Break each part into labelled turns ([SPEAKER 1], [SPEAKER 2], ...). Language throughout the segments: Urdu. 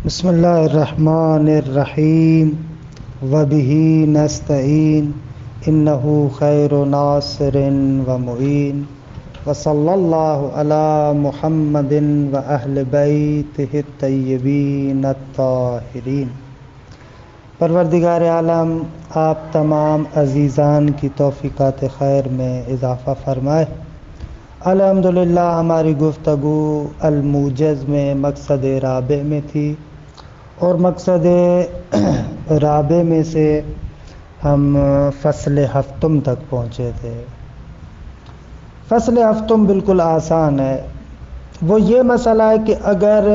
[SPEAKER 1] بسم اللہ الرحمن الرحیم وبہ نستعین انہ خیر ناصر و معین وصلی اللہ علی محمد و اہل بیتہ الطیبین الطاہرین۔ پروردگار عالم آپ تمام عزیزان کی توفیقات خیر میں اضافہ فرمائے۔ الحمدللہ ہماری گفتگو الموجز میں مقصد رابع میں تھی، اور مقصد رابع میں سے ہم فصل ہفتم تک پہنچے تھے۔ فصل ہفتم بالکل آسان ہے۔ وہ یہ مسئلہ ہے کہ اگر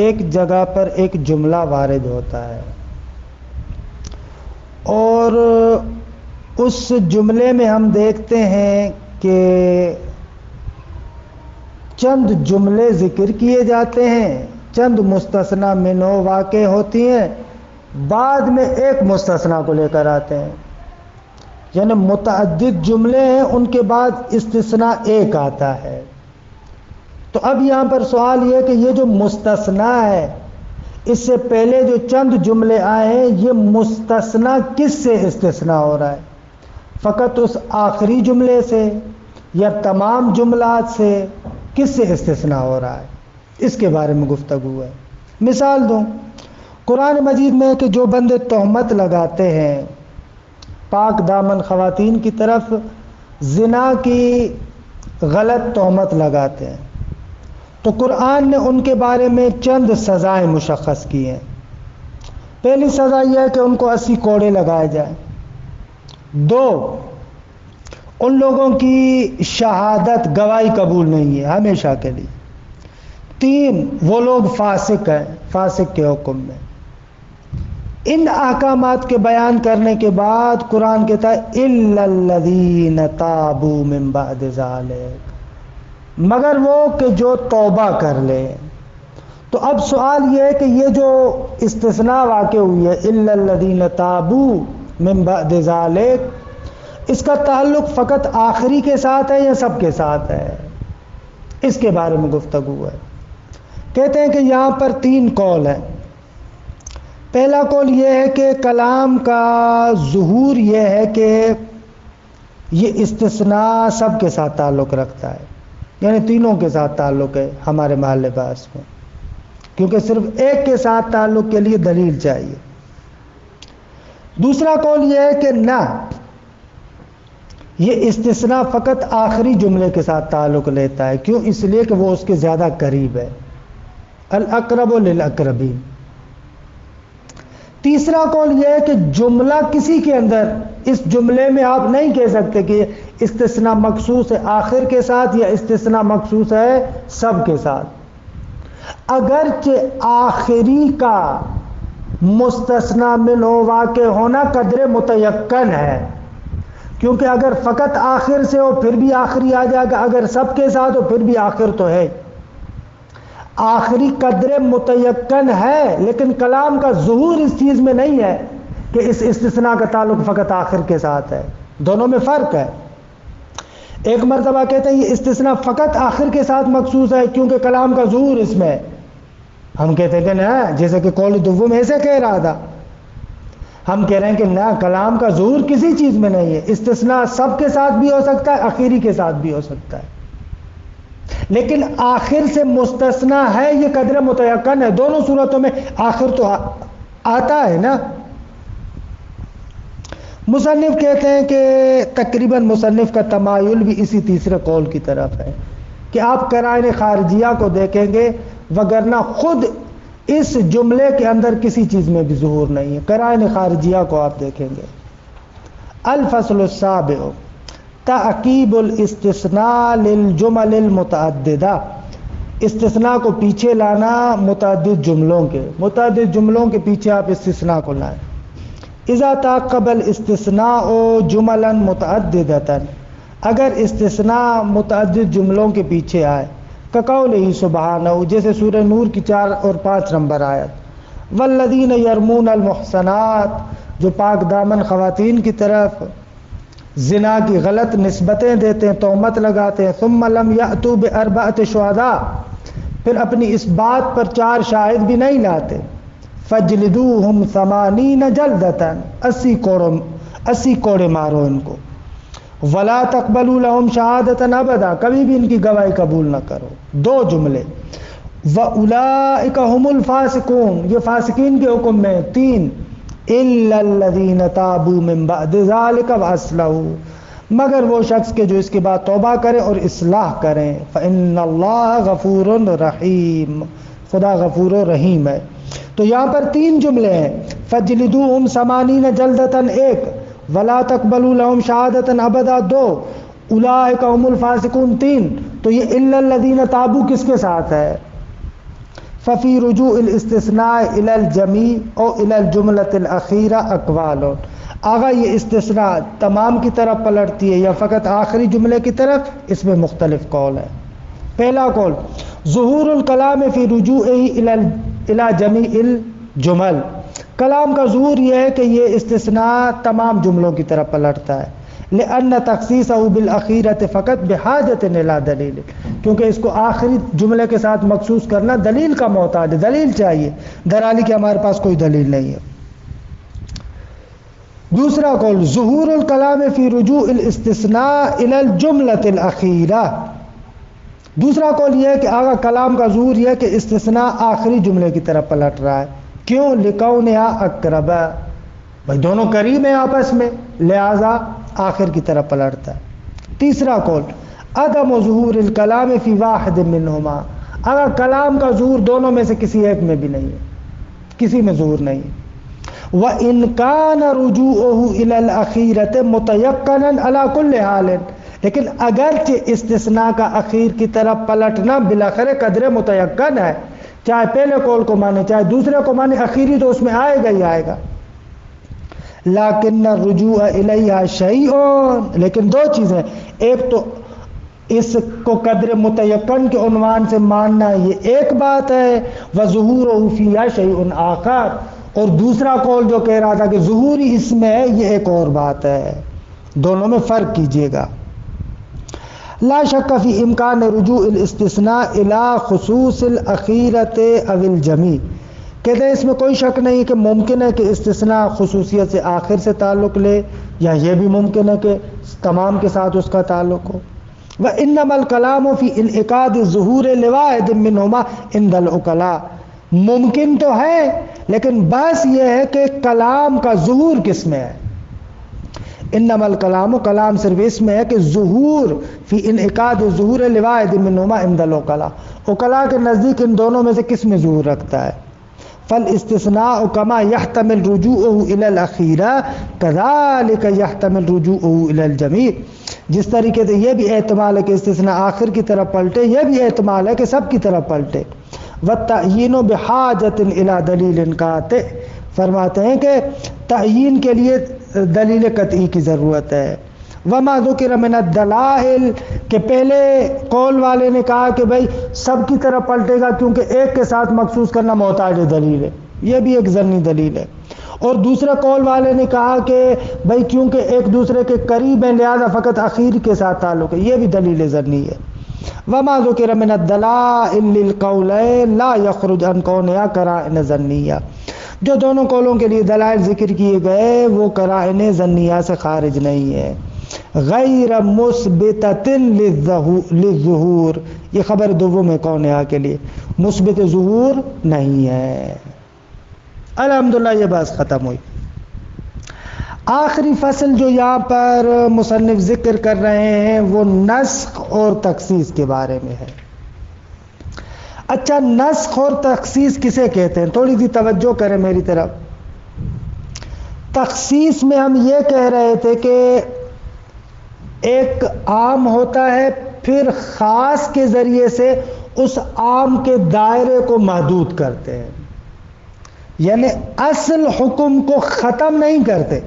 [SPEAKER 1] ایک جگہ پر ایک جملہ وارد ہوتا ہے اور اس جملے میں ہم دیکھتے ہیں کہ چند جملے ذکر کیے جاتے ہیں، چند مستثنی منہ واقع ہوتی ہیں، بعد میں ایک مستثنی کو لے کر آتے ہیں، یعنی متعدد جملے ہیں، ان کے بعد استثناء ایک آتا ہے۔ تو اب یہاں پر سوال یہ ہے کہ یہ جو مستثنی ہے، اس سے پہلے جو چند جملے آئے ہیں، یہ مستثنی کس سے استثناء ہو رہا ہے؟ فقط اس آخری جملے سے یا تمام جملات سے؟ کس سے استثناء ہو رہا ہے؟ اس کے بارے میں گفتگو ہے۔ مثال دوں، قرآن مجید میں کہ جو بندے تہمت لگاتے ہیں پاک دامن خواتین کی طرف، زنا کی غلط تہمت لگاتے ہیں، تو قرآن نے ان کے بارے میں چند سزائیں مشخص کی ہیں۔ پہلی سزا یہ ہے کہ ان کو 80 کوڑے لگائے جائیں۔ 2، ان لوگوں کی شہادت گواہی قبول نہیں ہے ہمیشہ کے لیے۔ 3، وہ لوگ فاسق ہیں، فاسق کے حکم میں۔ ان احکامات کے بیان کرنے کے بعد قرآن کہتا ہے اِلَّا الَّذِينَ تَابُوا مِن بَعْدِ ذَلِكَ، مگر وہ کہ جو توبہ کر لے۔ تو اب سوال یہ ہے کہ یہ جو استثناء واقع ہوئی ہے اِلَّا الَّذِينَ تَابُوا مِن بَعْدِ ذَلِكَ، اس کا تعلق فقط آخری کے ساتھ ہے یا سب کے ساتھ ہے؟ اس کے بارے میں گفتگو ہے۔ کہتے ہیں کہ یہاں پر 3 قول ہیں۔ پہلا قول یہ ہے کہ کلام کا ظہور یہ ہے کہ یہ استثناء سب کے ساتھ تعلق رکھتا ہے، یعنی تینوں کے ساتھ تعلق ہے ہمارے محل بحث میں، کیونکہ صرف ایک کے ساتھ تعلق کے لیے دلیل چاہیے۔ دوسرا قول یہ ہے کہ نہ، یہ استثناء فقط آخری جملے کے ساتھ تعلق لیتا ہے۔ کیوں؟ اس لیے کہ وہ اس کے زیادہ قریب ہے، الاقرب للاقربین۔ تیسرا قول یہ ہے کہ جملہ کسی کے اندر، اس جملے میں آپ نہیں کہہ سکتے کہ استثناء مخصوص ہے آخر کے ساتھ یا استثناء مخصوص ہے سب کے ساتھ۔ اگرچہ آخری کا مستثنی منہ واقع ہونا قدر متیقن ہے، کیونکہ اگر فقط آخر سے ہو پھر بھی آخری آ جائے گا، اگر سب کے ساتھ ہو پھر بھی آخر تو ہے۔ آخری قدر متیقن ہے، لیکن کلام کا ظہور اس چیز میں نہیں ہے کہ اس استثناء کا تعلق فقط آخر کے ساتھ ہے۔ دونوں میں فرق ہے۔ ایک مرتبہ کہتے ہیں یہ استثناء فقط آخر کے ساتھ مخصوص ہے کیونکہ کلام کا ظہور اس میں ہے۔ ہم کہتے ہیں کہ نہ، جیسے کہ قول دوم ایسے کہہ رہا تھا، ہم کہہ رہے ہیں کہ نہ، کلام کا ظہور کسی چیز میں نہیں ہے۔ استثناء سب کے ساتھ بھی ہو سکتا ہے، آخری کے ساتھ بھی ہو سکتا ہے، لیکن آخر سے مستثنی ہے یہ قدر متیقن ہے۔ دونوں صورتوں میں آخر تو آتا ہے نا۔ مصنف کہتے ہیں کہ تقریباً مصنف کا تمایل بھی اسی تیسرے قول کی طرف ہے کہ آپ قرائن خارجیہ کو دیکھیں گے، وگرنہ خود اس جملے کے اندر کسی چیز میں بھی ظہور نہیں ہے۔ قرائن خارجیہ کو آپ دیکھیں گے۔ الفصل السابع تعقیب الاستثناء للجمل المتعددہ، استثناء کو پیچھے لانا متعدد جملوں کے پیچھے آپ استثناء کو لائیں۔ اذا تعقب الاستثناء جملا متعددۃ، اگر استثناء متعدد جملوں کے پیچھے آئے، کقولہ سبحانہ، جیسے سورہ نور کی 4 اور 5 نمبر آیت، والذین یرمون المحصنات، جو پاک دامن خواتین کی طرف زنا کی غلط نسبتیں دیتے ہیں، تہمت لگاتے ہیں، ثم لم یأتوا باربعۃ شہداء، پھر اپنی اس بات پر 4 شاہد بھی نہیں لاتے، فجلدوہم 80 جلدتن، 80 کوڑے مارو ان کو، ولا تقبلوا لهم شہادتن ابدا، کبھی بھی ان کی گواہی قبول نہ کرو۔ 2 جملے، وَأُولَئِكَ هُمُ الْفَاسِقُونَ، یہ فاسقین کے حکم میں۔ 3 إِلَّا الَّذِينَ تَابُوا مِن بَعْدِ ذَلِكَ وَأَصْلَحُوا، مگر وہ شخص کے جو اس کے بعد توبہ کریں اور اصلاح کریں، فَإِنَّ اللَّهَ غَفُورٌ رَحِيمٌ، خدا غفور و رحیم ہے۔ تو یہاں پر 3 جملے ہیں، فَجْلِدُوهُمْ 80 جلدتن 1، وَلَا تَقْبَلُوا لَهُمْ شَهَادَةً أَبَدًا 2، أُولَئِكَ هُمُ الْفَاسِقُونَ 3۔ تو یہ إِلَّا الَّذِينَ تَابُوا کس کے ساتھ ہے؟ ففی رجوع الاستثناء الى الجمیع او الى الجملة الأخیرہ اقوال، آگا یہ استثناء تمام کی طرف پلٹتی ہے یا فقط آخری جملے کی طرف، اس میں مختلف قول ہے۔ پہلا قول، ظہور الکلام فی رجوعہ الى جمیع الجمل، کلام کا ظہور یہ ہے کہ یہ استثناء تمام جملوں کی طرف پلٹتا ہے، لأن تخصیصہ بالأخیرۃ فقط بحاجۃ الی دلیل، کیونکہ اس کو آخری جملے کے ساتھ مخصوص کرنا دلیل کا محتاج ہے، دلیل چاہیے، درحالی کہ ہمارے پاس کوئی دلیل نہیں ہے۔ دوسرا قول، ظہور الکلام فی رجوع الاستثناء الی الجملۃ الاخیرہ، دوسرا قول یہ ہے کہ آگا کلام کا ظہور یہ ہے کہ استثناء آخری جملے کی طرف پلٹ رہا ہے، کیوں؟ لکونہا اقرب، بھائی دونوں قریب ہیں آپس میں، لہذا آخر کی طرف پلٹتا ہے۔ تیسرا قول، عدم ظہور الکلام فی واحد منہما، اگر کلام کا ظہور دونوں میں سے کسی ایک میں بھی نہیں ہے، کسی میں ظہور نہیں ہے۔ وَإِنْ كَانَ رُجُوعُهُ إِلَى الْأَخِيرَةِ مُتَيَقَّنًا عَلَى كُلِّ حَالٍ، لیکن اگرچہ استثناء کا اخیر کی طرف پلٹنا بالاخره قدر متیقن ہے، چاہے پہلے قول کو مانے چاہے دوسرے کو مانے، اخیری تو اس میں آئے گا ہی آئے گا۔ لیکن الرجوع الیہا شیء، لیکن 2 چیزیں، ایک تو اس کو قدر متیقن کے عنوان سے ماننا یہ ایک بات ہے، وظہورہ فیہا شیء آخر، اور دوسرا قول جو کہہ رہا تھا کہ ظہور ہی اس میں ہے، یہ ایک اور بات ہے، دونوں میں فرق کیجئے گا۔ لا شک فی امکان رجوع الاستثناء الی خصوص الاخیرۃ او الجمیع، کہتے ہیں اس میں کوئی شک نہیں کہ ممکن ہے کہ استثناء خصوصیت سے آخر سے تعلق لے، یا یہ بھی ممکن ہے کہ تمام کے ساتھ اس کا تعلق ہو۔ وَإِنَّمَا الْكَلَامُ فِي انعقاد الظہور لواحد منہما عند العقلاء، ممکن تو ہے لیکن بحث یہ ہے کہ کلام کا ظہور کس میں ہے۔ انما الکلام، کلام صرف اس میں ہے کہ ظہور فی انعقاد الظہور لواحد منہما عند العقلاء، عقلاء کے نزدیک ان دونوں میں سے کس میں ظہور رکھتا ہے۔ فالاستثناء كما يحتمل رجوعه الى الاخيرة كذلك يحتمل رجوعه الى الجميع، جس طریقے سے یہ بھی احتمال ہے کہ استثناء آخر کی طرف پلٹے، یہ بھی احتمال ہے کہ سب کی طرف پلٹے۔ والتعیین بحاجۃ الی دلیل قاطع، فرماتے ہیں کہ تعیین کے لیے دلیل قطعی کی ضرورت ہے۔ وما ذکر من الدلائل، کہ پہلے قول والے نے کہا کہ بھائی سب کی طرف پلٹے گا کیونکہ ایک کے ساتھ مخصوص کرنا محتاج دلیل ہے، یہ بھی ایک ظنی دلیل ہے، اور دوسرے قول والے نے کہا کہ بھائی کیونکہ ایک دوسرے کے قریب ہیں لہذا فقط اخیر کے ساتھ تعلق ہے، یہ بھی دلیل ظنی ہے۔ وما ذکر من الدلائل للقولین لا یخرج عن کونہا قرائن ظنیہ، جو دونوں قولوں کے لیے دلائل ذکر کیے گئے وہ قرائن ظنیہ سے خارج نہیں ہے۔ غیر مثبتۃ للظہور، یہ خبر دوم ہے کونہا کے لیے، مثبت ظہور نہیں ہے۔ الحمدللہ یہ بات ختم ہوئی۔ آخری فصل جو یہاں پر مصنف ذکر کر رہے ہیں وہ نسخ اور تخصیص کے بارے میں ہے۔ اچھا، نسخ اور تخصیص کسے کہتے ہیں؟ تھوڑی سی توجہ کریں میری طرف۔ تخصیص میں ہم یہ کہہ رہے تھے کہ ایک عام ہوتا ہے، پھر خاص کے ذریعے سے اس عام کے دائرے کو محدود کرتے ہیں، یعنی اصل حکم کو ختم نہیں کرتے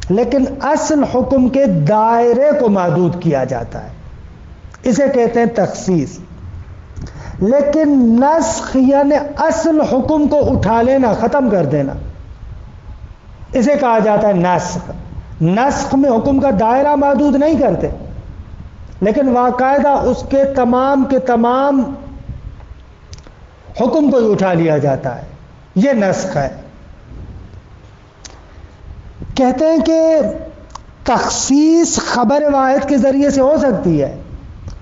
[SPEAKER 1] لیکن اصل حکم کے دائرے کو محدود کیا جاتا ہے، اسے کہتے ہیں تخصیص۔ لیکن نسخ یعنی اصل حکم کو اٹھا لینا، ختم کر دینا، اسے کہا جاتا ہے نسخ۔ نسخ میں حکم کا دائرہ محدود نہیں کرتے لیکن باقاعدہ اس کے تمام حکم کو ہی اٹھا لیا جاتا ہے۔ یہ نسخ ہے. کہتے ہیں کہ تخصیص خبر واحد کے ذریعے سے ہو سکتی ہے،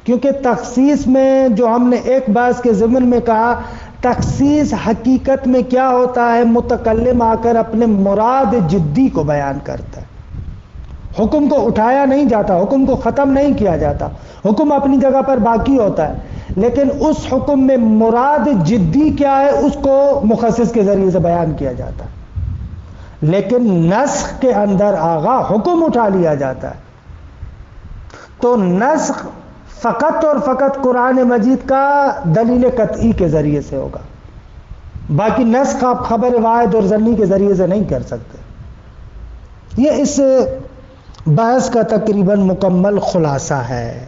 [SPEAKER 1] کیونکہ تخصیص میں جو ہم نے ایک بات کے ضمن میں کہا، تخصیص حقیقت میں کیا ہوتا ہے، متکلم آ کر اپنے مراد جدی کو بیان کرتا ہے. حکم کو اٹھایا نہیں جاتا، حکم کو ختم نہیں کیا جاتا، حکم اپنی جگہ پر باقی ہوتا ہے، لیکن اس حکم میں مراد جدی کیا ہے اس کو مخصص کے ذریعے سے بیان کیا جاتا ہے. لیکن نسخ کے اندر آغا حکم اٹھا لیا جاتا ہے. تو نسخ فقط اور فقط قرآن مجید کا دلیل قطعی کے ذریعے سے ہوگا، باقی نسخ آپ خبر واحد اور ظنی کے ذریعے سے نہیں کر سکتے. یہ اس بحث کا تقریباً مکمل خلاصہ ہے.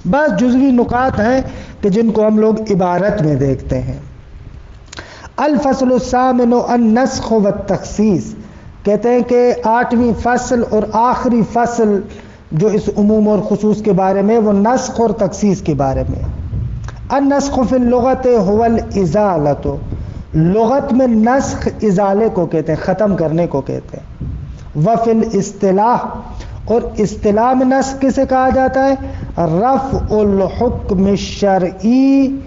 [SPEAKER 1] بس جزوی نکات ہیں کہ جن کو ہم لوگ عبارت میں دیکھتے ہیں. الفصل الثامن النسخ والتخصیص، کہتے ہیں کہ 8ویں فصل اور آخری فصل جو اس عموم اور خصوص کے بارے میں، وہ نسخ اور تخصیص کے بارے میں. النسخ فی اللغت هو الازالۃ، لغت میں نسخ ازالے کو کہتے ہیں، ختم کرنے کو کہتے ہیں. وفی الاصطلاح، اور اصطلاح میں نسخ کسے کہا جاتا ہے، رفع الحکم الشرعی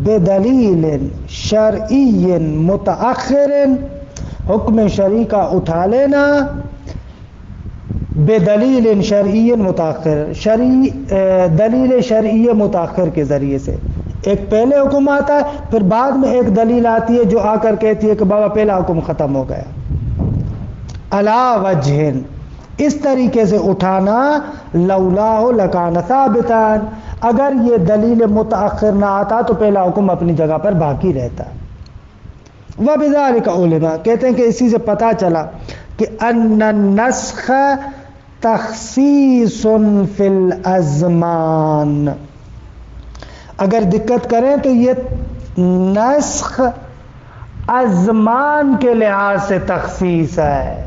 [SPEAKER 1] بدلیل شرعی متأخر، حکم شرعی کا اٹھا لینا بدلیل شرعی متأخر، دلیل شرعی متأخر کے ذریعے سے. ایک پہلے حکم آتا ہے، پھر بعد میں ایک دلیل آتی ہے جو آ کر کہتی ہے کہ بابا پہلا حکم ختم ہو گیا. علی وجہ، اس طریقے سے اٹھانا، لولاہ لکان ثابتا، اگر یہ دلیل متأخر نہ آتا تو پہلا حکم اپنی جگہ پر باقی رہتا. وبذالک علما، کہتے ہیں کہ اسی سے پتہ چلا کہ ان النسخ تخصیص فی الازمان. اگر دقت کریں تو یہ نسخ ازمان کے لحاظ سے تخصیص ہے.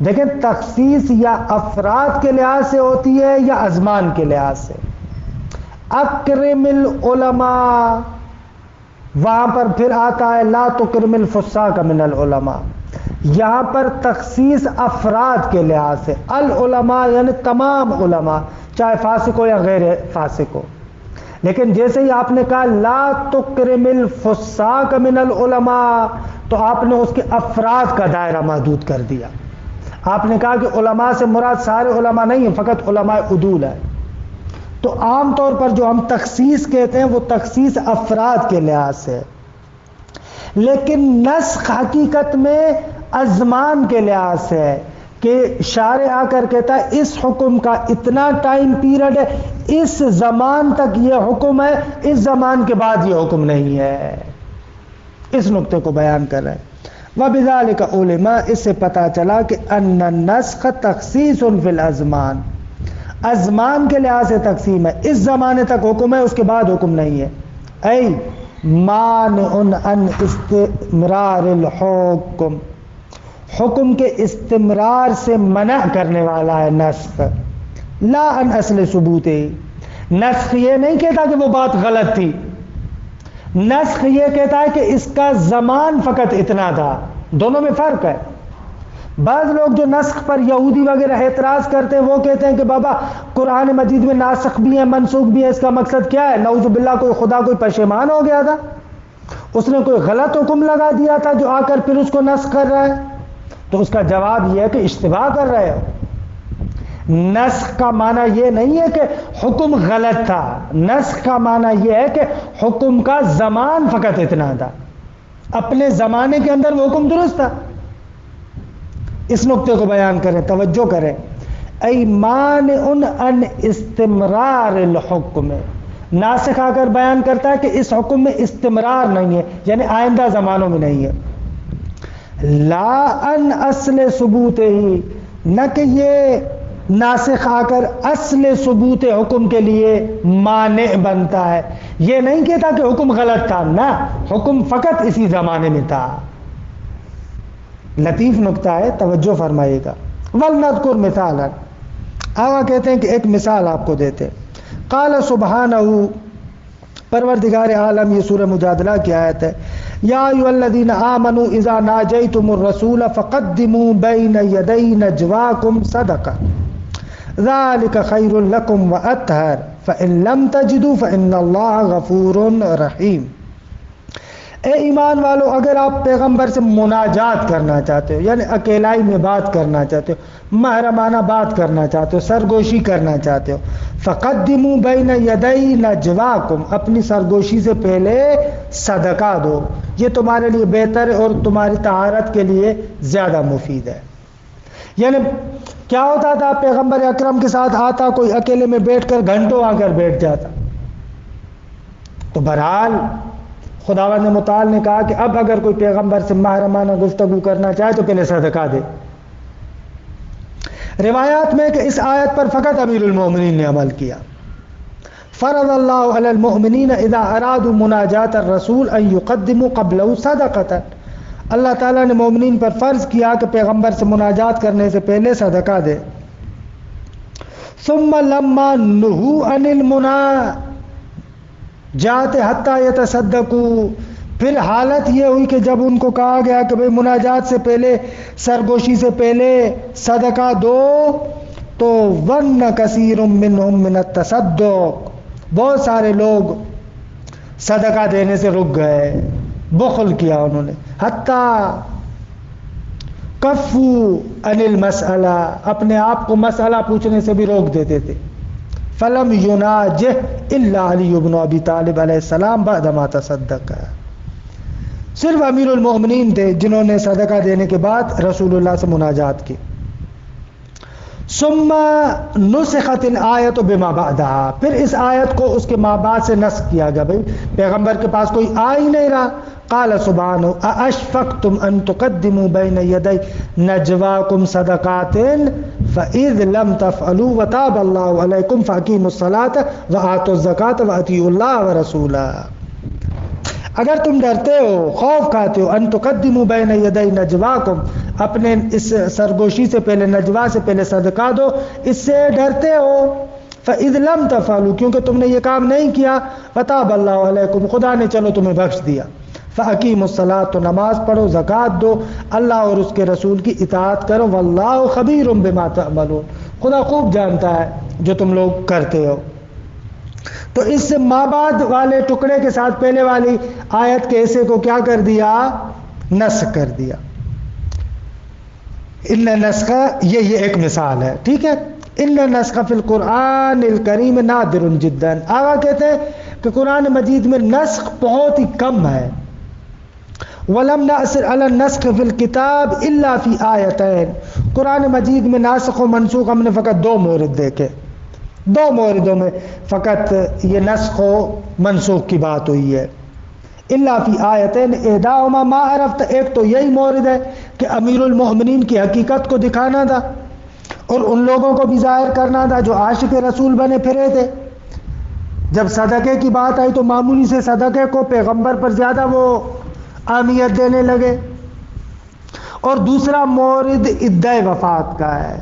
[SPEAKER 1] دیکھیں، تخصیص یا افراد کے لحاظ سے ہوتی ہے یا ازمان کے لحاظ سے. اکرم العلماء، وہاں پر پھر آتا ہے لا تکرم الفساق من العلماء. یہاں پر تخصیص افراد کے لحاظ سے، العلماء یعنی تمام علماء، چاہے فاسق ہو یا غیر فاسق ہو. لیکن جیسے ہی آپ نے کہا لا تکرم الفساق من العلماء، تو آپ نے اس کے افراد کا دائرہ محدود کر دیا. آپ نے کہا کہ علماء سے مراد سارے علماء نہیں ہیں، فقط علماء عدول ہے. تو عام طور پر جو ہم تخصیص کہتے ہیں وہ تخصیص افراد کے لحاظ سے، لیکن نسخ حقیقت میں ازمان کے لحاظ سے ہے کہ شارع آ کر کہتا ہے اس حکم کا اتنا ٹائم پیریڈ ہے، اس زمان تک یہ حکم ہے، اس زمان کے بعد یہ حکم نہیں ہے. اس نقطے کو بیان کر رہے ہیں. وبذالک علما، اس سے پتہ چلا کہ ان النسخ تخصیص فی الازمان، ازمان کے لحاظ سے تقسیم ہے، اس زمانے تک حکم ہے، اس کے بعد حکم نہیں ہے. ای مانع ان استمرار الحکم، حکم کے استمرار سے منع کرنے والا ہے نسخ. لا ان اصل ثبوت، نسخ یہ نہیں کہتا کہ وہ بات غلط تھی، نسخ یہ کہتا ہے کہ اس کا زمان فقط اتنا تھا. دونوں میں فرق ہے. بعض لوگ جو نسخ پر یہودی وغیرہ اعتراض کرتے ہیں وہ کہتے ہیں کہ بابا قرآن مجید میں ناسخ بھی ہے منسوخ بھی ہے، اس کا مقصد کیا ہے؟ نعوذ باللہ کوئی خدا کوئی پشیمان ہو گیا تھا، اس نے کوئی غلط حکم لگا دیا تھا جو آ کر پھر اس کو نسخ کر رہا ہے. تو اس کا جواب یہ ہے کہ اشتباہ کر رہے ہو. نسخ کا معنی یہ نہیں ہے کہ حکم غلط تھا، نسخ کا معنی یہ ہے کہ حکم کا زمان فقط اتنا تھا، اپنے زمانے کے اندر وہ حکم درست تھا. اس نقطے کو بیان کریں، توجہ کریں. ای مانع ان استمرار الحکم، ناسخ آ کر بیان کرتا ہے کہ اس حکم میں استمرار نہیں ہے، یعنی آئندہ زمانوں میں نہیں ہے. لا ان اصل ثبوت ہی، نہ کہ یہ ناسخ آ کر اصل ثبوت حکم کے لیے مانع بنتا ہے. یہ نہیں کہتا کہ حکم غلط تھا، نہ، حکم فقط اسی زمانے میں تھا. لطیف نقطہ ہے، توجہ فرمائیے گا. وَلْنَذْكُرْ مِثَالًا، آگا کہتے ہیں کہ ایک مثال آپ کو دیتے. قال سبحانہ، پروردگار عالم، یہ سورہ مجادلہ کی آیت ہے، یا ایھا الذین آمنوا اذا ناجیتم الرسول فقدموا بین یدی نجواکم صدقہ ذلک خیر لکم واطہر فإن لم تجدوا فإن اللہ غفور رحیم۔ اے ایمان والو، اگر آپ پیغمبر سے مناجات کرنا چاہتے ہو، یعنی اکیلائی میں بات کرنا چاہتے ہو، محرمانہ بات کرنا چاہتے ہو، سرگوشی کرنا چاہتے ہو، فقدموا بین یدی نجواکم، اپنی سرگوشی سے پہلے صدقہ دو، یہ تمہارے لیے بہتر ہے اور تمہاری طہارت کے لیے زیادہ مفید ہے۔ یعنی کیا ہوتا تھا، پیغمبر اکرم کے ساتھ آتا، کوئی اکیلے میں بیٹھ کر گھنٹوں آ کر بیٹھ جاتا، تو بہرحال خداوند متعال نے کہا کہ اب اگر کوئی پیغمبر سے محرمانہ گفتگو کرنا چاہے تو پہلے صدقہ دے۔ روایات میں کہ اس آیت پر فقط امیر المومنین نے عمل کیا۔ فرض اللہ علی المؤمنین اذا ارادوا مناجات الرسول ان یقدموا قبلہ صدقۃ، اللہ تعالیٰ نے مومنین پر فرض کیا کہ پیغمبر سے مناجات کرنے سے پہلے صدقہ دے۔ ثم لما نہوا عن المناجات حتی یتصدقوا، پھر حالت یہ ہوئی کہ جب ان کو کہا گیا کہ بھئی مناجات سے پہلے، سرگوشی سے پہلے صدقہ دو، تو ون کثیر منہم من التصدق، بہت سارے لوگ صدقہ دینے سے رک گئے، بخل کیا انہوں نے، حتی کفوا عن المسئلہ، اپنے آپ کو مسئلہ پوچھنے سے بھی روک دیتے تھے۔ فلم یناجہ الا علی بن ابی طالب علیہ السلام بعد ما تصدق، صرف امیر المؤمنین تھے جنہوں نے صدقہ دینے کے بعد رسول اللہ سے مناجات کی۔ ثم نسخت الآیت بما بعدها، پھر اس آیت کو اس کے ما بعد سے نسخ کیا گیا، بھئی پیغمبر کے پاس کوئی آ ہی نہیں رہا۔ قال سبحانہ ااشفقتم ان تقدموا بین یدی نجواکم صدقات فاذ لم تفعلوا وتاب اللہ علیکم فاقیموا الصلاۃ وآتوا الزکاۃ واطیعوا اللہ ورسولہ، اگر تم ڈرتے ہو، خوف کھاتے ہو، ان تقدموا بین یدی نجواکم، اپنے اس سرگوشی سے پہلے، نجوا سے پہلے صدقہ دو، اس سے ڈرتے ہو، فاذ لم تفعلوا، کیونکہ تم نے یہ کام نہیں کیا، وتاب اللہ علیکم، خدا نے چلو تمہیں بخش دیا، فاقیموا الصلاۃ، تو نماز پڑھو، زکوٰۃ دو، اللہ اور اس کے رسول کی اطاعت کرو، واللہ خبیر بما تعملون، خدا خوب جانتا ہے جو تم لوگ کرتے ہو۔ تو اس سے ما بعد والے ٹکڑے کے ساتھ پہلے والی آیت کے حصے کو کیا کر دیا، نسخ کر دیا۔ ان نسخ، یہ ایک مثال ہے، ٹھیک ہے۔ ان نسخ فی القرآن الکریم نادر جدا، آگا کہتے ہیں کہ قرآن مجید میں نسخ بہت ہی کم ہے۔ وَلَمْ نَأْثِرْ عَلَى النَّسْخِ فِي الْكِتَابِ إِلَّا فِي آیَتَيْنِ، قرآن مجید میں ناسخ و منسوخ ہم نے فقط دو مورد دیکھے، دو موردوں میں فقط یہ نسخ و منسوخ کی بات ہوئی ہے۔ الا فی آیتین احداہما ما عرفت، ایک تو یہی مورد ہے کہ امیر المؤمنین کی حقیقت کو دکھانا تھا اور ان لوگوں کو بھی ظاہر کرنا تھا جو عاشق رسول بنے پھرے تھے۔ جب صدقے کی بات آئی تو معمولی سے صدقے کو پیغمبر پر زیادہ وہ اہمیت دینے لگے۔ اور دوسرا مورد عدہ وفات کا ہے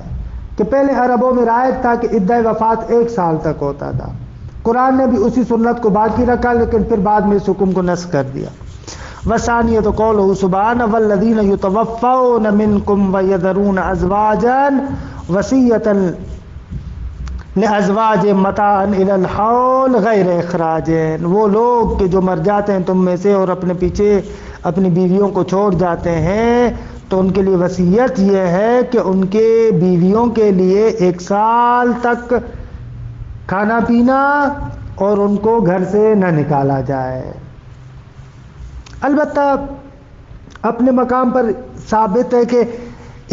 [SPEAKER 1] کہ پہلے عربوں میں رائج تھا کہ عدہ وفات 1 سال تک ہوتا تھا، قرآن نے بھی اسی سنت کو باقی رکھا، لیکن پھر بعد میں اس حکم کو نسخ کر دیا۔ وثانیۃ قولہ سبحانہ والذین یتوفون منکم ویذرون ازواجا وصیۃ لازواجہم متاعا الی الحول غیر اخراج، وہ لوگ کہ جو مر جاتے ہیں تم میں سے اور اپنے پیچھے اپنی بیویوں کو چھوڑ جاتے ہیں، تو ان کے لیے وصیت یہ ہے کہ ان کے بیویوں کے لیے 1 سال تک کھانا پینا اور ان کو گھر سے نہ نکالا جائے۔ البتہ اپنے مقام پر ثابت ہے کہ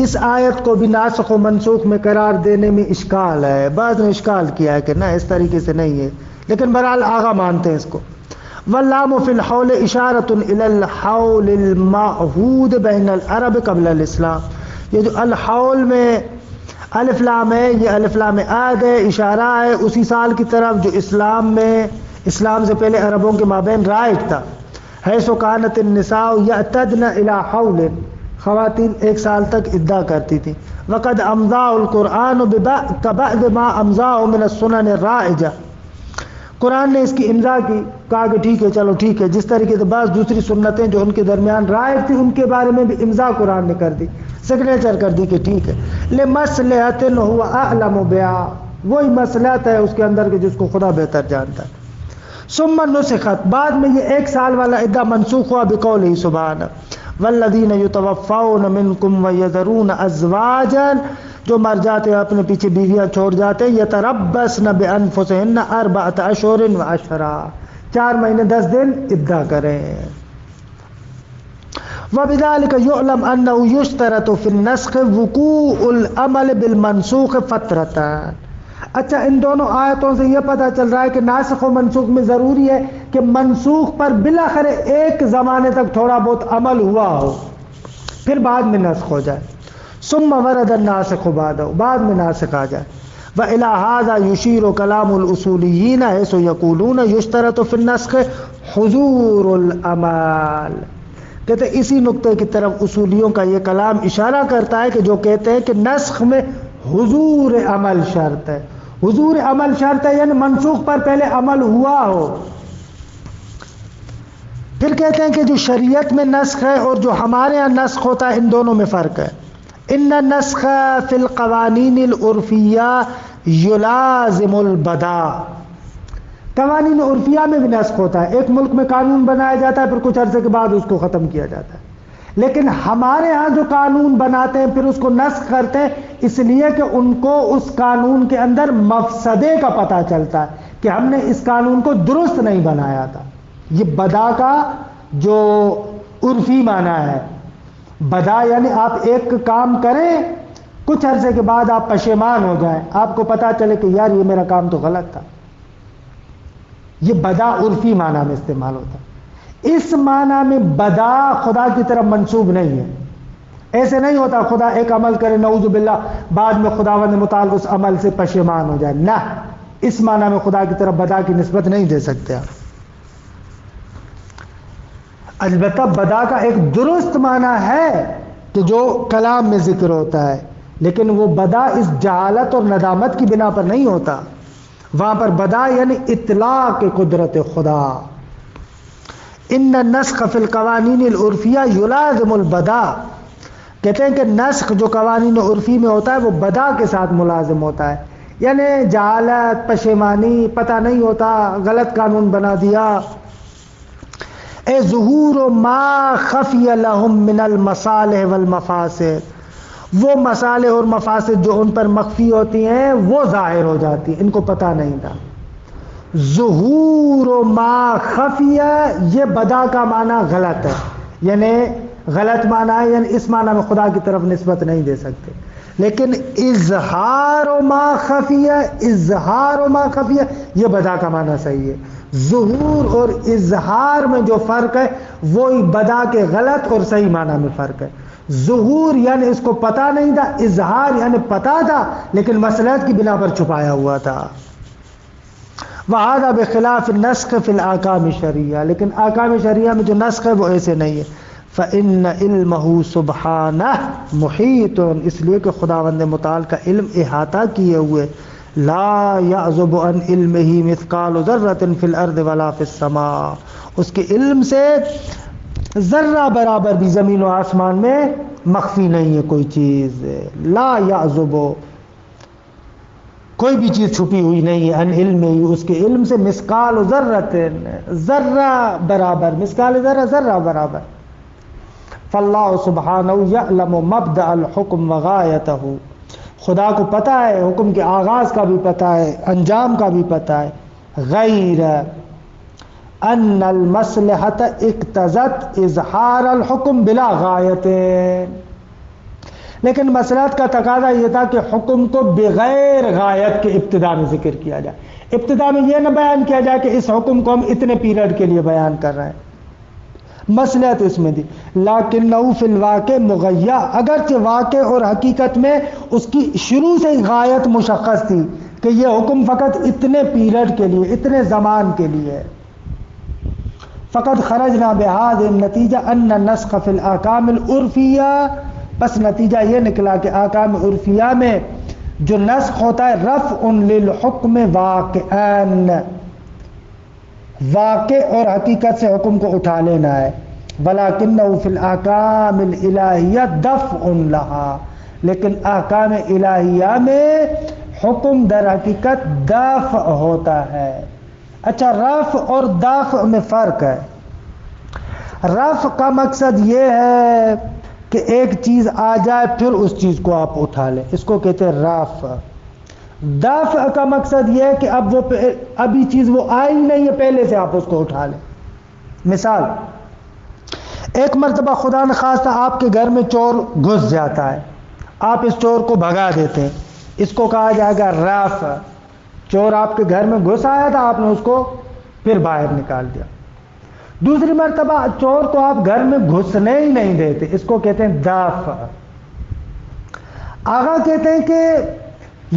[SPEAKER 1] اس آیت کو بھی ناسخ و منسوخ میں قرار دینے میں اشکال ہے، بعض نے اشکال کیا ہے کہ نہ اس طریقے سے نہیں ہے، لیکن بہرحال آغا مانتے ہیں اس کو۔ واللام فی الحول اشارۃ الی الحول المعہود بین العرب قبل الاسلام، یہ جو الحول میں الف لام ہے، یہ الف لام عہد ہے، اشارہ ہے اسی سال کی طرف جو اسلام سے پہلے عربوں کے مابین رائج تھا۔ حیث کانت النساء یعتدن الی حول، خواتین 1 سال تک عدہ کرتی تھیں۔ وقد امضاء القرآن بعد ما امضاء من السنن الرائجہ، قرآن نے اس کی امضا کی، کہا کہ ٹھیک ہے چلو ٹھیک ہے، جس طریقے سے بعض دوسری سنتیں جو ان کے درمیان رائج تھی ان کے بارے میں بھی امضا قرآن نے کر دی، سگنیچر کر دی کہ ٹھیک ہے، لمصلحۃ هو اعلم بها، وہی مصلحت ہے اس کے اندر کہ جس کو خدا بہتر جانتا ہے۔ ثم نسخت، بعد میں یہ 1 سال والا عدہ منسوخ ہوا بقولہ سبحانہ والذین یتوفون منکم ویذرون ازواجا، جو مر جاتے ہیں اپنے پیچھے بیویاں چھوڑ جاتے ہیں، یتربصن بانفسہن 4 اشہر و عشرا، 4 مہینے 10 دن عدہ کریں۔ وبذلک یعلم انہ یشترط فی النسخ وقوع العمل بالمنسوخ فترۃ۔ اچھا، ان دونوں آیتوں سے یہ پتہ چل رہا ہے کہ ناسخ و منسوخ میں ضروری ہے کہ منسوخ پر بلاخر ایک زمانے تک تھوڑا بہت عمل ہوا ہو، پھر بعد میں نسخ ہو جائے۔ ثم ورد الناسخ بعد میں ناسخ آ جائے۔ وإلى هذا يشير كلام الأصوليين حيث يقولون يشترط في النسخ حضور العمل۔ کہتے ہیں اسی نقطے کی طرف اصولیوں کا یہ کلام اشارہ کرتا ہے کہ جو کہتے ہیں کہ نسخ میں حضور عمل شرط ہے، حضور عمل شرط ہے یعنی منسوخ پر پہلے عمل ہوا ہو۔ پھر کہتے ہیں کہ جو شریعت میں نسخ ہے اور جو ہمارے یہاں نسخ ہوتا ہے ان دونوں میں فرق ہے۔ ان النسخ فی القوانین العرفیہ یلازم البدا، قوانین عرفیہ میں بھی نسخ ہوتا ہے، ایک ملک میں قانون بنایا جاتا ہے پھر کچھ عرصے کے بعد اس کو ختم کیا جاتا ہے، لیکن ہمارے ہاں جو قانون بناتے ہیں پھر اس کو نسخ کرتے ہیں اس لیے کہ ان کو اس قانون کے اندر مفسدے کا پتہ چلتا ہے کہ ہم نے اس قانون کو درست نہیں بنایا تھا۔ یہ بدا کا جو عرفی معنی ہے، بدا یعنی آپ ایک کام کریں کچھ عرصے کے بعد آپ پشیمان ہو جائیں، آپ کو پتہ چلے کہ یار یہ میرا کام تو غلط تھا، یہ بدا عرفی معنی میں استعمال ہوتا ہے۔ اس معنی میں بدا خدا کی طرف منسوب نہیں ہے، ایسے نہیں ہوتا خدا ایک عمل کرے نعوذ باللہ بعد میں خداوند متعال اس عمل سے پشیمان ہو جائے، نہ، اس معنی میں خدا کی طرف بدا کی نسبت نہیں دے سکتے آپ۔ البتہ بدا کا ایک درست معنی ہے کہ جو کلام میں ذکر ہوتا ہے، لیکن وہ بدا اس جہالت اور ندامت کی بنا پر نہیں ہوتا، وہاں پر بدا یعنی اطلاق قدرت خدا۔ ان النسخ فی القوانین العرفیہ یلازم البدا، کہتے ہیں کہ نسخ جو قوانین عرفی میں ہوتا ہے وہ بدا کے ساتھ ملازم ہوتا ہے، یعنی جہالت، پشیمانی، پتہ نہیں ہوتا، غلط قانون بنا دیا۔ اے ظہور ما خفی لہم من المصالح والمفاسد، وہ مصالح اور مفاسد جو ان پر مخفی ہوتی ہیں وہ ظاہر ہو جاتی ہیں، ان کو پتہ نہیں تھا۔ ظہور ما خفی، یہ بدا کا معنی غلط ہے، یعنی غلط معنی ہے، یعنی اس معنی میں خدا کی طرف نسبت نہیں دے سکتے، لیکن اظہار ما خفی، اظہار ما خفی یہ بدا کا معنی صحیح ہے۔ ظہور اور اظہار میں جو فرق ہے وہی بدا کے غلط اور صحیح معنی میں فرق ہے۔ ظہور یعنی اس کو پتہ نہیں تھا، اظہار یعنی پتہ تھا لیکن مصلحت کی بنا پر چھپایا ہوا تھا۔ وَهَذَا بِخِلَافِ النَّسْخِ فِي الْأَحْكَامِ الشَّرْعِيَّةِ، لیکن احکام شرعیہ میں جو نسخ ہے وہ ایسے نہیں ہے۔ فَإِنَّ عِلْمَهُ سُبْحَانَهُ مُحِيطٌ، اس لیے کہ خداوند متعال کا علم احاطہ کیے ہوئے، لا يعزب عن علمه مثقال ذرة في الارض ولا في السماء، اس کے علم سے ذرہ برابر بھی زمین و آسمان میں مخفی نہیں ہے کوئی چیز، لا يعزب، کوئی بھی چیز چھپی ہوئی نہیں ہے، عن علمه، اس کے علم سے، مثقال ذرة، ذرہ برابر، مثقال ذرہ، ذرہ برابر۔ فاللہ سبحانہ یعلم مبدأ الحکم وغایتہ، خدا کو پتہ ہے حکم کے آغاز کا بھی پتہ ہے، انجام کا بھی پتہ ہے۔ غیر ان المصلحۃ اقتضت اظہار الحکم بلا غایت، لیکن مصلحت کا تقاضا یہ تھا کہ حکم کو بغیر غایت کے ابتدا میں ذکر کیا جائے، ابتدا میں یہ نہ بیان کیا جائے کہ اس حکم کو ہم اتنے پیریڈ کے لیے بیان کر رہے ہیں، مصلحت اس میں دی۔ لیکنہ فی الواقع مغیّہ، اگرچہ واقع اور حقیقت میں اس کی شروع سے ہی غایت مشخص تھی کہ یہ حکم فقط اتنے پیریڈ کے لیے، اتنے زمان کے لیے ہے۔ فقط خرجنا بہذا النتیجہ ان النسخ فی الاحکام العرفیہ، بس نتیجہ یہ نکلا کہ احکام عرفیہ میں جو نسخ ہوتا ہے رفع للحکم واقعاً، واقع اور حقیقت سے حکم کو اٹھا لینا ہے. وَلَكِنَّهُ فِي الْأَحْكَامِ الْإِلَٰهِيَّةِ دَفْعٌ لَهَا، لیکن احکام الہیہ میں حکم در حقیقت دفع ہوتا ہے. اچھا، رفع اور دفع میں فرق ہے. رفع کا مقصد یہ ہے کہ ایک چیز آ جائے پھر اس چیز کو آپ اٹھا لیں، اس کو کہتے ہیں رفع. دفع کا مقصد یہ ہے کہ ابھی چیز وہ آئی نہیں ہے، پہلے سے آپ اس کو اٹھا لیں. مثال، ایک مرتبہ خدا نخواستہ آپ کے گھر میں چور گھس جاتا ہے، آپ اس چور کو بھگا دیتے ہیں، اس کو کہا جائے گا رفع. چور آپ کے گھر میں گھس آیا تھا، آپ نے اس کو پھر باہر نکال دیا. دوسری مرتبہ چور کو آپ گھر میں گھسنے ہی نہیں دیتے، اس کو کہتے ہیں دفع. آغا کہتے ہیں کہ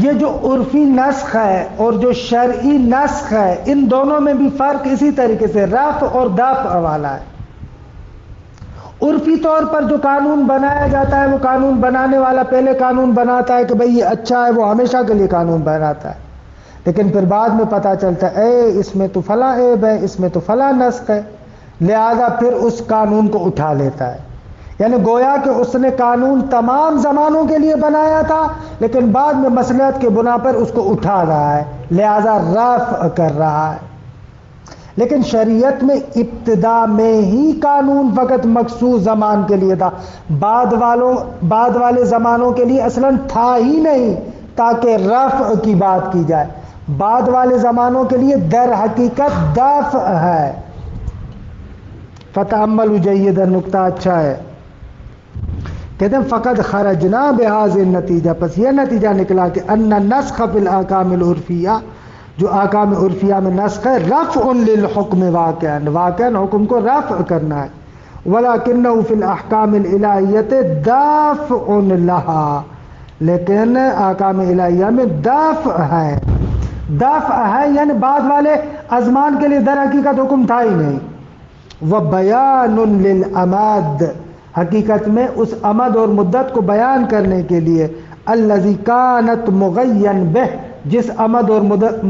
[SPEAKER 1] یہ جو عرفی نسخ ہے اور جو شرعی نسخ ہے، ان دونوں میں بھی فرق اسی طریقے سے رفع اور دفع والا ہے. عرفی طور پر جو قانون بنایا جاتا ہے، وہ قانون بنانے والا پہلے قانون بناتا ہے کہ بھئی یہ اچھا ہے، وہ ہمیشہ کے لیے قانون بناتا ہے. لیکن پھر بعد میں پتہ چلتا ہے اس میں تو فلاں عیب ہے، اس میں تو فلاں نسخ ہے، لہذا پھر اس قانون کو اٹھا لیتا ہے. یعنی گویا کہ اس نے قانون تمام زمانوں کے لیے بنایا تھا، لیکن بعد میں مصلحت کے بنا پر اس کو اٹھا رہا ہے، لہذا رفع کر رہا ہے. لیکن شریعت میں ابتدا میں ہی قانون فقط مخصوص زمان کے لیے تھا، بعد والے زمانوں کے لیے اصلاً تھا ہی نہیں، تاکہ رفع کی بات کی جائے. بعد والے زمانوں کے لیے در حقیقت دفع ہے. فتأملوا جیدا، نکتہ اچھا ہے. کہتے ہیں فقد خرجنا بهذا النتیجہ، پس یہ نتیجہ نکلا کہ ان النسخ فی الاحکام العرفیہ، جو احکام عرفیہ میں نسخ ہے، رفع للحکم واقعا حکم کو رفع کرنا ہے. ولکنہ فی الاحکام الالہیہ دافع لہا، لیکن احکام الہیہ میں دافع ہے. دافع ہے یعنی بعد والے ازمان کے لیے در حقیقت حکم تھا ہی نہیں. وبیان للامد، حقیقت میں اس امد اور مدت کو بیان کرنے کے لیے، الذی کانت مغین بہ، جس امد اور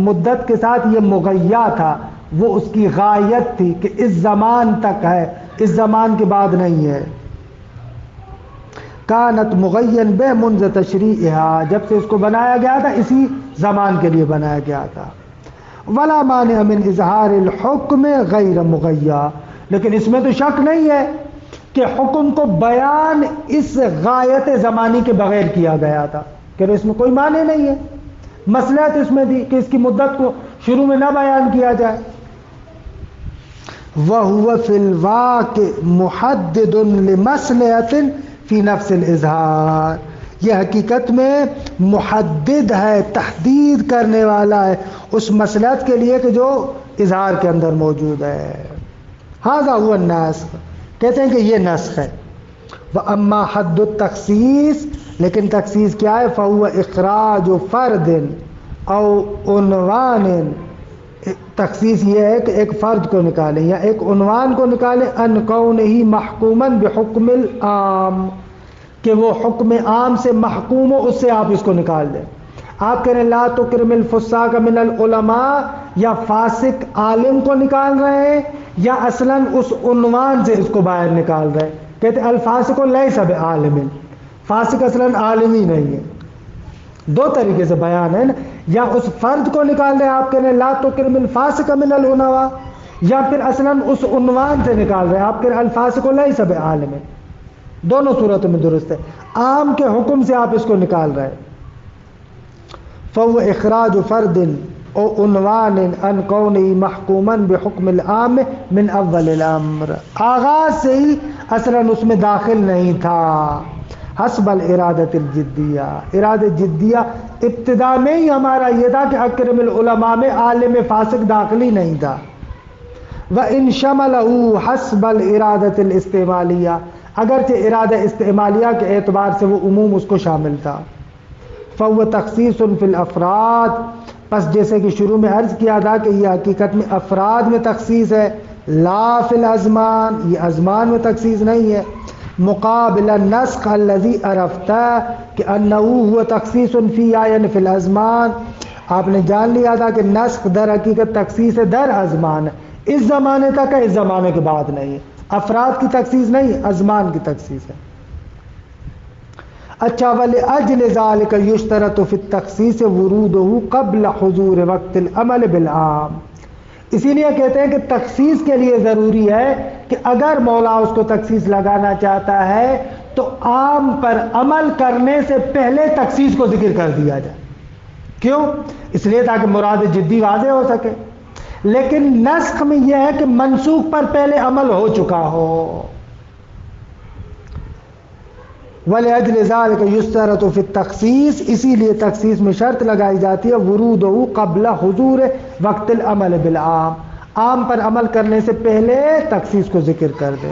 [SPEAKER 1] مدت کے ساتھ یہ مغیا تھا، وہ اس کی غایت تھی کہ اس زمان تک ہے، اس زمان کے بعد نہیں ہے. کانت مغین بہ منذ تشریعہا، جب سے اس کو بنایا گیا تھا اسی زمان کے لیے بنایا گیا تھا. ولا مانع من اظہار الحکم غیر مغیا، لیکن اس میں تو شک نہیں ہے کہ حکم کو بیان اس غایت زمانی کے بغیر کیا گیا تھا، کہ اس میں کوئی معنی نہیں ہے. مصلحت اس میں تھی کہ اس کی مدت کو شروع میں نہ بیان کیا جائے. وَهُوَ فِي الْوَاقِعِ مُحَدِّدٌ لِمَصْلَحَةٍ فِي نَفْسِ الْإِظْهَارِ، یہ حقیقت میں محدد ہے، تحدید کرنے والا ہے اس مصلحت کے لیے کہ جو اظہار کے اندر موجود ہے. هذا هو النسخ، کہتے ہیں کہ یہ نسخ ہے. وَأَمَّا حَدُّ التَّخْصِيص، لیکن تخصیص کیا ہے؟ فَهُوَ إِخْرَاجُ فَرْدٍ أَوْ عُنْوَانٍ، تخصیص یہ ہے کہ ایک فرد کو نکالیں یا ایک عنوان کو نکالیں، ان کونہ محکوماً بحکم العام، کہ وہ حکم عام سے محکوم ہو، اس سے آپ اس کو نکال دیں. آپ کہہ رہے ہیں لا تکرم الفساق من العلماء، یا فاسق عالم کو نکال رہے ہیں یا اصلاً اس عنوان سے اس کو باہر نکال رہے ہیں. کہتے ہیں الفاسق لیس بعالم، فاسق اصلاً عالم ہی نہیں ہے. دو طریقے سے بیان ہے نا، یا اس فرد کو نکال رہے ہیں، آپ کہہ رہے ہیں لا تکرم الفاسق من العلماء، یا پھر اصلاً اس عنوان سے نکال رہے ہیں، آپ کہہ رہے ہیں الفاسق لیس بعالم. دونوں صورتوں میں درست ہے. عام کے حکم سے آپ اس کو نکال رہے ہیں. فَهُوَ إِخْرَاجُ فَرْدٍ أَوْ عُنْوَانٍ عَنْ كَوْنِهِ مَحْكُومًا بِحُكْمِ الْعَامِ مِنْ أَوَّلِ الْأَمْرِ، آغاز سے ہی اصلاً اس میں داخل نہیں تھا. حسب الارادۃ الجدیہ، ارادہ جدیہ ابتدا میں ہی ہمارا یہ تھا کہ اکرم العلماء میں عالم فاسق داخل ہی نہیں تھا. وَإِنْ شَمَلَهُ حسب الارادۃ الاستعمالیہ، اگرچہ ارادہ استعمالیہ کے اعتبار سے وہ عموم اس کو شامل تھا. فَهُوَ تَخْصِيصٌ فِي الْأَفْرَاد، پس جیسے کہ شروع میں عرض کیا تھا کہ یہ حقیقت میں افراد میں تخصیص ہے، لا فی الازمان، یہ ازمان میں تخصیص نہیں ہے. مقابل النسخ الذي عرفتہ کہ انه هو تخصیص فی یعنی فی الازمان، آپ نے جان لیا تھا کہ نسخ در حقیقت تخصیص در ازمان ہے، اس زمانے تک ہے، اس زمانے کے بعد نہیں ہے، افراد کی تخصیص نہیں، ازمان کی تخصیص ہے۔ اچھا، وَلِأَجْلِ ذَلِكَ يُشْتَرَطُ فِي التَّخْصِيصِ وُرُودُهُ قَبْلَ حُضُورِ وَقْتِ الْعَمَلِ بِالْعَامِ، اسی لیے کہتے ہیں کہ تخصیص کے لیے ضروری ہے کہ اگر مولا اس کو تخصیص لگانا چاہتا ہے تو عام پر عمل کرنے سے پہلے تخصیص کو ذکر کر دیا جائے۔ کیوں؟ اس لیے تاکہ مراد جدی واضح ہو سکے۔ لیکن نسخ میں یہ ہے کہ منسوخ پر پہلے عمل ہو چکا ہو۔ وَلِأَجْلِ ذَلِكَ يُشْتَرَطُ فِي التَّخْصِيصِ، اسی لیے تخصیص میں شرط لگائی جاتی ہے وُرُودُهُ قَبْلَ حُضُورِ وَقْتِ الْعَمَلِ بِالْعَامِ، عام پر عمل کرنے سے پہلے تخصیص کو ذکر کر دے۔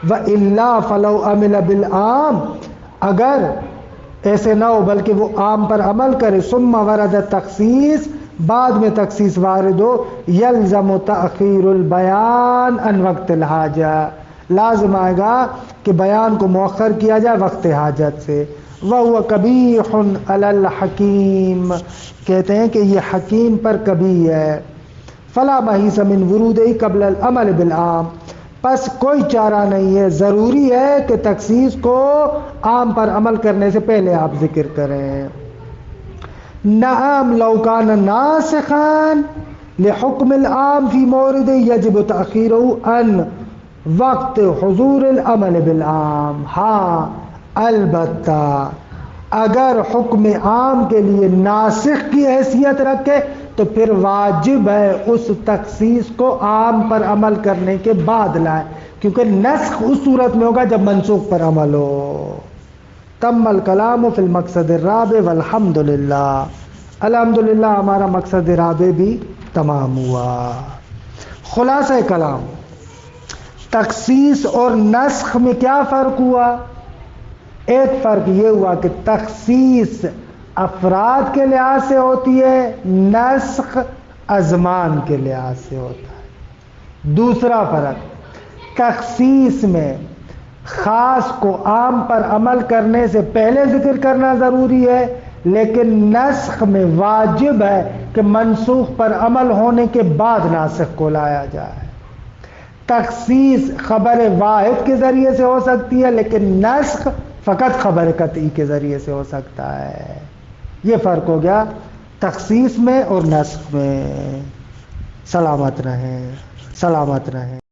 [SPEAKER 1] وَإِلَّا فَلَوْ عَمِلَ بِالْعَامِ، اگر ایسے نہ ہو بلکہ وہ عام پر عمل کرے، ثُمَّ وَرَدَ التَّخْصِيص، بعد میں تخصیص وارد ہو، يَلْزَمُ تَأْخِيرُ الْبَيَانِ عَنْ وَقْتِ الْحَاجَةِ، لازم آئے گا کہ بیان کو مؤخر کیا جائے وقت حاجت سے۔ وَهُوَ قَبِيحٌ عَلَى الْحَكِيمِ، کہتے ہیں کہ یہ حکیم پر کبیح ہے۔ فَلَا مَحِيصَ مِنْ وُرُودِهِ قَبْلَ الْعَمَلِ بِالْعَامِ، پس کوئی چارہ نہیں ہے، ضروری ہے کہ تخصیص کو عام پر عمل کرنے سے پہلے آپ ذکر کریں۔ نعم لو كان ناسخا لحکم العام فی مورد یجب تأخیرہ عن وقت حضور العمل بالعام، ہاں البتہ اگر حکم عام کے لیے ناسخ کی حیثیت رکھے تو پھر واجب ہے اس تخصیص کو عام پر عمل کرنے کے بعد لائے، کیونکہ نسخ اس صورت میں ہوگا جب منسوخ پر عمل ہو۔ تم الکلام فی المقصد الرابع والحمد للہ، الحمدللہ ہمارا مقصد رابع بھی تمام ہوا۔ خلاصہ کلام، تخصیص اور نسخ میں کیا فرق ہوا؟ ایک فرق یہ ہوا کہ تخصیص افراد کے لحاظ سے ہوتی ہے، نسخ ازمان کے لحاظ سے ہوتا ہے۔ دوسرا فرق، تخصیص میں خاص کو عام پر عمل کرنے سے پہلے ذکر کرنا ضروری ہے، لیکن نسخ میں واجب ہے کہ منسوخ پر عمل ہونے کے بعد ناسخ کو لایا جائے۔ تخصیص خبر واحد کے ذریعے سے ہو سکتی ہے، لیکن نسخ فقط خبر قطعی کے ذریعے سے ہو سکتا ہے۔ یہ فرق ہو گیا تخصیص میں اور نسخ میں۔ سلامت رہیں، سلامت رہیں۔